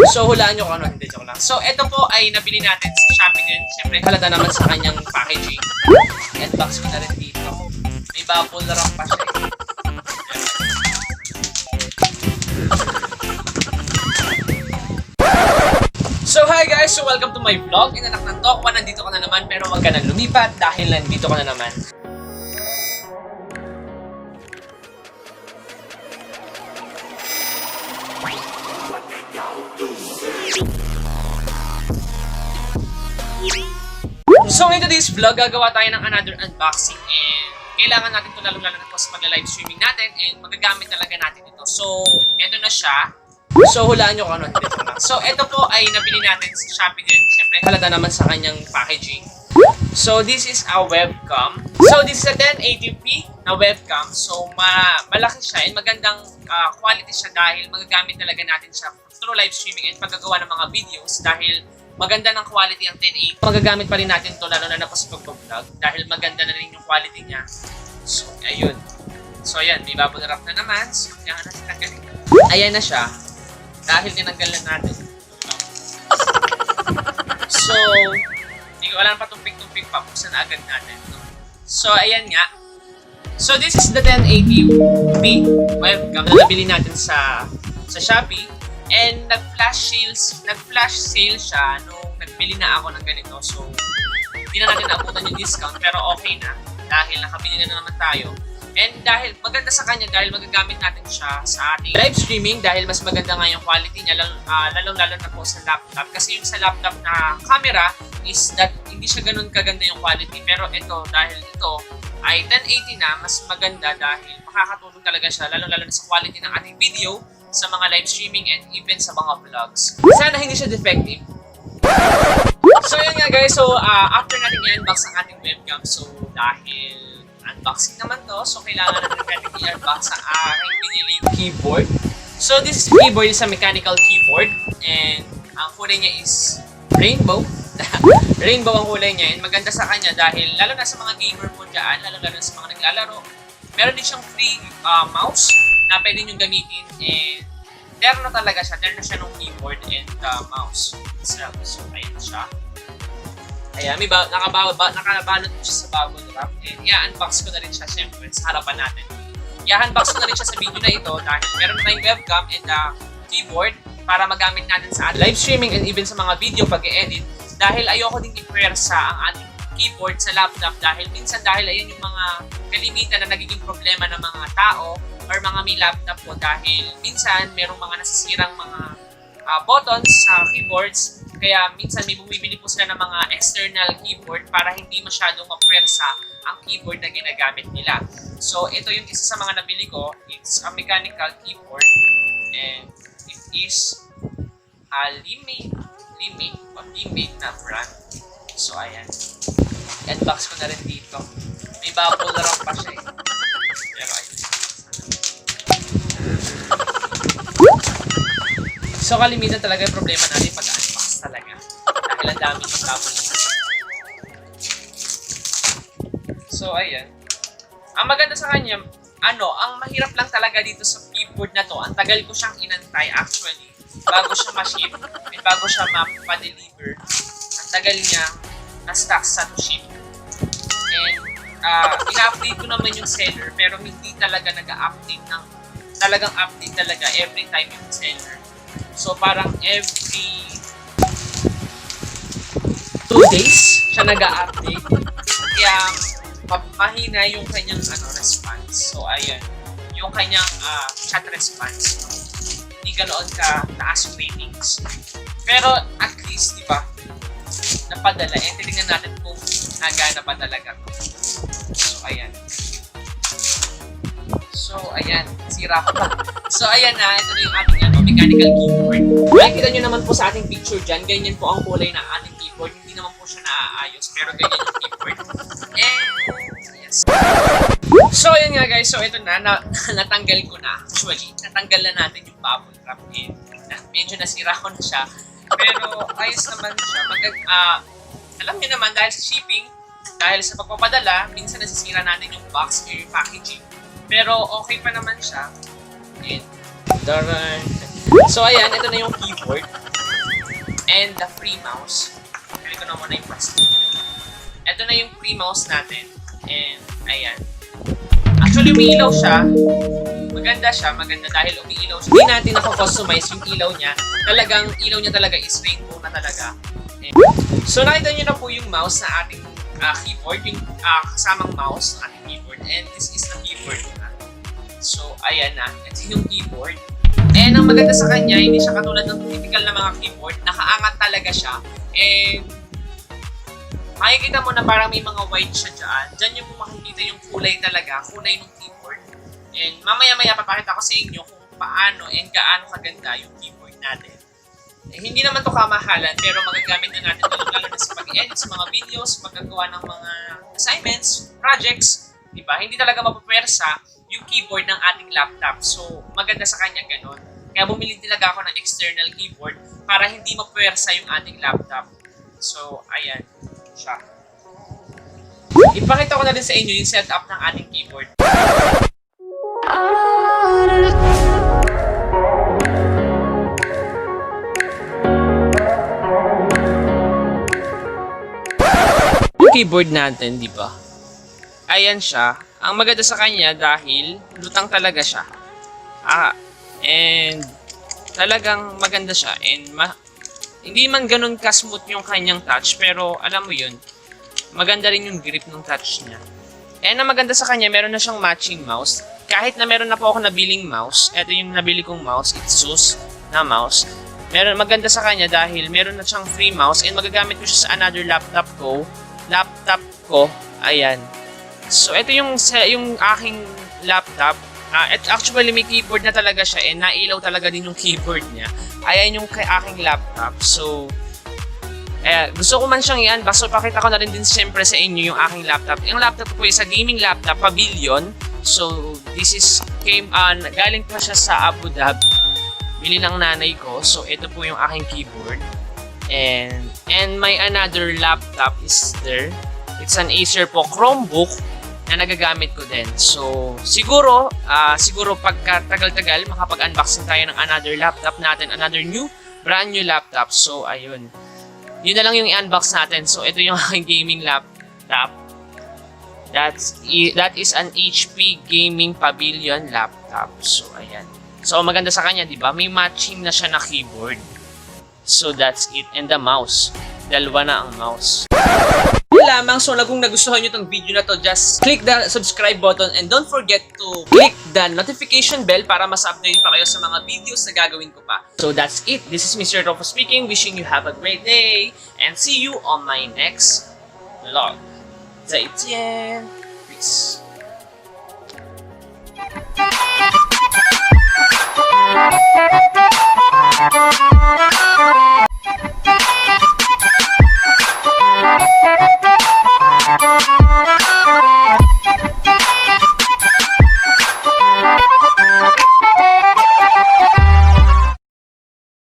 So, hulaan nyo kung ano, hindi, joke lang. So, ito po ay nabili natin sa Shopee din. Siyempre, halata naman sa kanyang packaging. And box ko na rin dito. May bubble wrap pa siya. So, hi guys! So, welcome to my vlog. Inanak ng Tokwa, nandito ka na naman pero wag ka nang lumipat dahil nandito ka na naman. So, in today's vlog, gagawa tayo ng another unboxing and kailangan natin ito lalo-lalo na po sa pagla-live streaming natin and magagamit talaga natin ito. So, eto na siya. So, hulaan nyo kung ano, hindi, joke lang. So, ito po ay nabili natin sa Shopee din. Siyempre, halata naman sa kanyang packaging. So, this is a webcam. So, this is a 1080p na webcam. So, malaki siya and magandang quality siya dahil magagamit talaga natin siya through live streaming and paggagawa ng mga videos dahil maganda ng quality ang 1080. Magagamit pa rin natin to lalo na po sa pag-vlog dahil maganda na rin yung quality niya. So, ayun. So, ayan. May bubble wrap na naman. So, ayan na siya. Dahil tinanggal na natin. So, hindi ko alam pa tumpik-tumpik pa kung saan agad natin. So, ayan nga. So, this is the 1080p webcam na nabili natin sa Shopee. And nag-flash sale siya nung nagbili na ako ng ganito. So, hindi na natin naabutan yung discount pero okay na dahil nakabili na naman tayo. And dahil maganda sa kanya dahil magagamit natin siya sa ating live streaming dahil mas maganda nga yung quality niya lalong-lalo na po sa laptop. Kasi yung sa laptop na camera is that hindi siya ganun kaganda yung quality. Pero ito, dahil ito ay 1080 na, mas maganda dahil makakatulong talaga siya lalong-lalo na sa quality ng ating video, sa mga live streaming and even sa mga vlogs. Sana hindi siya defective. So yun nga guys, so after natin i-unbox ang ating webcam, so dahil unboxing naman to, so kailangan natin i-unbox ang aking pinili keyboard. So this is keyboard is a mechanical keyboard and ang kulay niya is rainbow. Rainbow ang kulay niya and maganda sa kanya dahil lalo na sa mga gamer po dyan, lalo na sa mga naglalaro. Meron din siyang free mouse na pwede nyo gamitin and terno talaga siya. Terno siya ng keyboard and mouse itself. So, ayan siya. Ayan, may nakabalot po siya sa bubble wrap and i-unbox ko na rin siya syempre sa harapan natin. I-unbox ko na rin siya sa video na ito dahil meron tayong webcam and keyboard para magamit natin sa live streaming and even sa mga video pag-e-edit dahil ayoko din i-pwersa ang ating keyboard sa laptop dahil minsan dahil ayun yung mga kalimitan na nagiging problema ng mga tao or mga may laptop po dahil minsan merong mga nasisirang mga buttons sa keyboards kaya minsan may bumibili po sila ng mga external keyboard para hindi masyadong mapwersa ang keyboard na ginagamit nila. So ito yung isa sa mga nabili ko. It's a mechanical keyboard and it is a Limate na brand. So ayan. Unbox ko na rin dito. May bubble wrap pa siya eh. Pero ayun. So kalimitan talaga yung problema natin pag-unbox talaga. Dahil ang dami yung bubble wrap. So ayan. Ang maganda sa kanya, ang mahirap lang talaga dito sa keyboard na to, ang tagal ko siyang inantay actually bago siya ma-ship and bago siya ma-deliver. Ang tagal niya na-stock sa to-ship. And ina-update ko naman yung seller pero hindi talaga nag-update ng talagang update talaga every time yung seller. So parang every 2 days siya nag-update. Kaya mahina yung kanyang response. So ayan, yung kanyang chat response. Hindi ganoon ka taas ratings. Pero at least, di ba, napadala. Tingnan natin kung nagana pa talaga to. So, ayan. So, ayan. Sira ko pa. So, ayan na. Ito na yung ating mechanical keyboard. Makikita nyo naman po sa ating picture dyan. Ganyan po ang kulay ng ating keyboard. Hindi naman po siya naaayos. Pero ganyan yung keyboard. And, yes. So, ayan nga guys. So, ito na. Natanggal ko na. Actually, natanggal na natin yung bubble wrap. And, medyo nasira ko na siya. Pero ayos naman siya. Alam niyo naman dahil sa shipping, dahil sa pagpapadala, minsan nasisira natin yung box or yung packaging. Pero okay pa naman siya. And, so ayan, ito na yung keyboard. and the free mouse. Pili ko na muna yung plastic. Ito na yung free mouse natin. And, ayan. Actually, umiilaw siya. Maganda dahil umiilaw siya. Hindi natin nako-customize yung ilaw niya. Talagang, ilaw niya talaga is rainbow na talaga. And, so, nakita niyo na po yung mouse na ating keyboard. Yung kasamang mouse na ating keyboard. And this is the keyboard na. So, ayan na. Ito yung keyboard. And ang maganda sa kanya, hindi siya katulad ng typical na mga keyboard. Nakaangat talaga siya. And makikita mo na parang may mga white siya dyan. Dyan yung makikita yung kulay talaga. Kulay ng keyboard. And mamaya-maya papakita ko sa inyo kung paano and gaano kaganda yung keyboard natin. Eh, hindi naman to kamahalan, pero magagamit na natin ito lalo na sa pag-edit sa mga videos, pagkagawa ng mga assignments, projects. Diba? Hindi talaga mapapwersa yung keyboard ng ating laptop. So, maganda sa kanya ganun. Kaya bumili talaga ako ng external keyboard para hindi mapwersa yung ating laptop. So, ayan siya. Ipakita ko na din sa inyo yung setup ng ating keyboard. Yung keyboard natin, di ba? Ayan siya. Ang maganda sa kanya dahil lutang talaga siya. And talagang maganda siya. And hindi man ganun ka-smooth yung kanyang touch, pero alam mo yun, maganda rin yung grip ng touch niya. And ang maganda sa kanya, meron na siyang matching mouse. Kahit na meron na po ako nabiling mouse, ito yung nabili kong mouse, it's ASUS na mouse. Maganda sa kanya dahil meron na siyang free mouse and magagamit ko siya sa another laptop ko. Ayan. So, ito yung aking laptop. Actually, may keyboard na talaga siya and nailaw talaga din yung keyboard niya. Ayan yung aking laptop. So, gusto ko man siyang i-unbox. So, pakita ko na rin din siyempre sa inyo yung aking laptop. Yung laptop ko is a gaming laptop, Pavilion. So, this is, galing pa siya sa Abu Dhabi. Bili ng nanay ko. So, ito po yung aking keyboard. And my another laptop is there. It's an Acer po Chromebook na nagagamit ko din. So, siguro pagkatagal-tagal, makapag-unbox tayo ng another laptop natin, another brand new laptop. So, ayun. Yun na lang yung i-unbox natin. So, ito yung aking gaming laptop. That is an HP Gaming Pavilion laptop. So, ayan. So, maganda sa kanya, di ba? May matching na siya na keyboard. So, that's it. And the mouse. Dalawa na ang mouse. Lamang. So, kung nagustuhan nyo itong video na to, just click the subscribe button and don't forget to click the notification bell para mas update pa kayo sa mga videos na gagawin ko pa. So, that's it. This is Mr. Rofo speaking. Wishing you have a great day and see you on my next vlog. 再见. Peace.